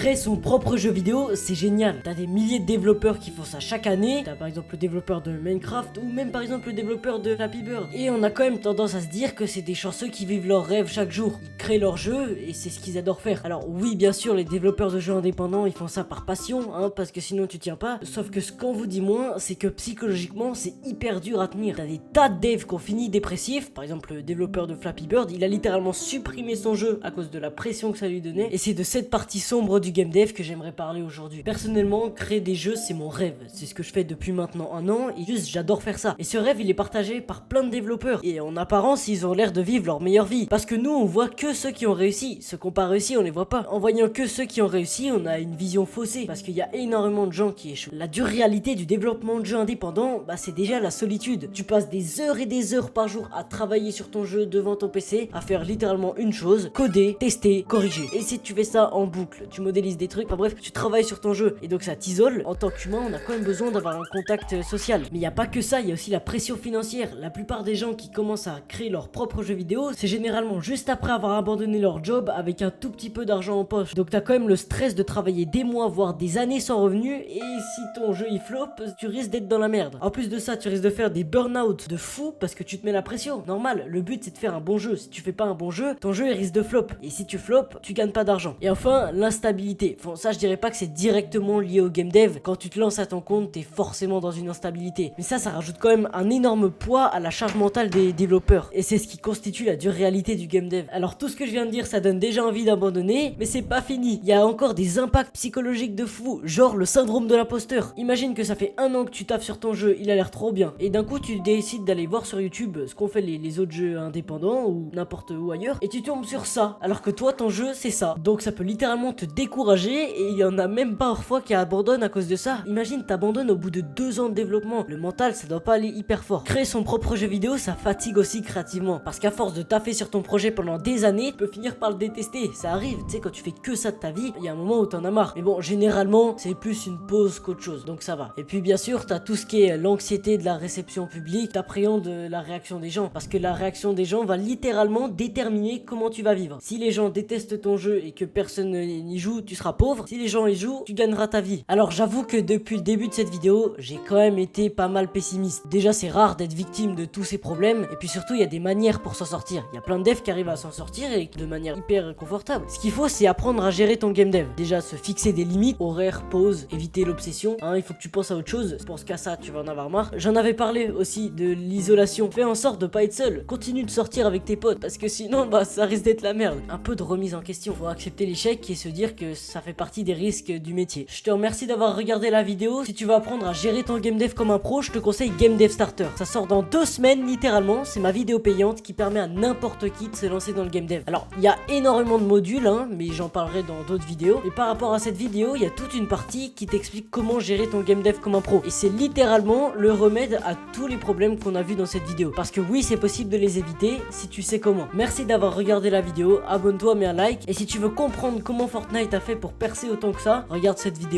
Créer son propre jeu vidéo, c'est génial. T'as des milliers de développeurs qui font ça chaque année. T'as par exemple le développeur de Minecraft ou même par exemple le développeur de Flappy Bird. Et on a quand même tendance à se dire que c'est des chanceux qui vivent leurs rêves chaque jour. Ils créent leur jeu et c'est ce qu'ils adorent faire. Alors oui, bien sûr, les développeurs de jeux indépendants, ils font ça par passion, hein, parce que sinon tu tiens pas. Sauf que ce qu'on vous dit moins, c'est que psychologiquement, c'est hyper dur à tenir. T'as des tas de devs qui ont fini dépressifs. Par exemple, le développeur de Flappy Bird, il a littéralement supprimé son jeu à cause de la pression que ça lui donnait. Et c'est de cette partie sombre du game dev que j'aimerais parler aujourd'hui. Personnellement, créer des jeux, c'est mon rêve. C'est ce que je fais depuis maintenant un an et juste j'adore faire ça. Et ce rêve, il est partagé par plein de développeurs. Et en apparence, ils ont l'air de vivre leur meilleure vie. Parce que nous, on voit que ceux qui ont réussi. Ceux qui n'ont pas réussi, on les voit pas. En voyant que ceux qui ont réussi, on a une vision faussée. Parce qu'il y a énormément de gens qui échouent. La dure réalité du développement de jeux indépendants, c'est déjà la solitude. Tu passes des heures et des heures par jour à travailler sur ton jeu devant ton PC, à faire littéralement une chose, coder, tester, corriger. Et si tu fais ça en boucle, tu modélises des trucs, enfin bref, tu travailles sur ton jeu. Et donc ça t'isole. En tant qu'humain, on a quand même besoin d'avoir un contact social. Mais il n'y a pas que ça, il y a aussi la pression financière. La plupart des gens qui commencent à créer leur propre jeu vidéo, c'est généralement juste après avoir abandonné leur job avec un tout petit peu d'argent en poche. Donc t'as quand même le stress de travailler des mois, voire des années sans revenus. Et si ton jeu il flop, tu risques d'être dans la merde. En plus de ça, tu risques de faire des burn-out de fou parce que tu te mets la pression. Normal, le but c'est de faire un bon jeu. Si tu fais pas un bon jeu, ton jeu il risque de flop. Et si tu flop, tu gagnes pas d'argent. Et enfin, l'instabilité. Bon, ça je dirais pas que c'est directement lié au game dev. Quand tu te lances à ton compte, t'es forcément dans une instabilité. Mais ça rajoute quand même un énorme poids à la charge mentale des développeurs. Et c'est ce qui constitue la dure réalité du game dev. Alors tout ce que je viens de dire, ça donne déjà envie d'abandonner, mais c'est pas fini. Il y a encore des impacts psychologiques de fou, genre le syndrome de l'imposteur. Imagine que ça fait un an que tu taffes sur ton jeu, il a l'air trop bien. Et d'un coup, tu décides d'aller voir sur YouTube ce qu'ont fait les autres jeux indépendants ou n'importe où ailleurs, et tu tombes sur ça, alors que toi, ton jeu, c'est ça. Donc ça peut littéralement te décourager, et il y en a même parfois qui abandonnent à cause de ça. Imagine, t'abandonnes au bout de 2 ans de développement. Le mental, ça doit pas aller hyper fort. Créer son propre jeu vidéo, ça fatigue aussi créativement, parce qu'à force de taffer sur ton projet pendant des années, tu peux finir par le détester. Ça arrive, tu sais, quand tu fais que ça de ta vie, il y a un moment où t'en as marre. Mais bon, généralement, c'est plus une pause qu'autre chose, donc ça va. Et puis bien sûr, t'as tout ce qui est l'anxiété de la réception publique, t'appréhendes la réaction des gens, parce que la réaction des gens va littéralement déterminer comment tu vas vivre. Si les gens détestent ton jeu et que personne n'y joue, tu seras pauvre. Si les gens y jouent, tu gagneras ta vie. Alors j'avoue que depuis le début de cette vidéo, j'ai quand même été pas mal pessimiste. Déjà, c'est rare d'être victime de tous ces problèmes, et puis surtout, il y a des manières pour s'en sortir. Il y a plein de devs qui arrivent à s'en sortir et de manière hyper confortable. Ce qu'il faut, c'est apprendre à gérer ton game dev. Déjà, se fixer des limites, horaires, pauses, éviter l'obsession. Il faut que tu penses à autre chose. Je pense qu'à ça, tu vas en avoir marre. J'en avais parlé aussi de l'isolation. Fais en sorte de pas être seul. Continue de sortir avec tes potes, parce que sinon, ça risque d'être la merde. Un peu de remise en question. Faut accepter l'échec et se dire que ça fait partie des risques du métier. Je te remercie d'avoir regardé la vidéo. Si tu veux apprendre à gérer ton game dev comme un pro, je te conseille Game Dev Starter. Ça sort dans 2 semaines littéralement. C'est ma vidéo payante qui permet à n'importe qui de se lancer dans le game dev. Alors, il y a énormément de modules, mais j'en parlerai dans d'autres vidéos. Et par rapport à cette vidéo, il y a toute une partie qui t'explique comment gérer ton game dev comme un pro. Et c'est littéralement le remède à tous les problèmes qu'on a vus dans cette vidéo. Parce que oui, c'est possible de les éviter si tu sais comment. Merci d'avoir regardé la vidéo. Abonne-toi, mets un like. Et si tu veux comprendre comment Fortnite a fait pour percer autant que ça, regarde cette vidéo.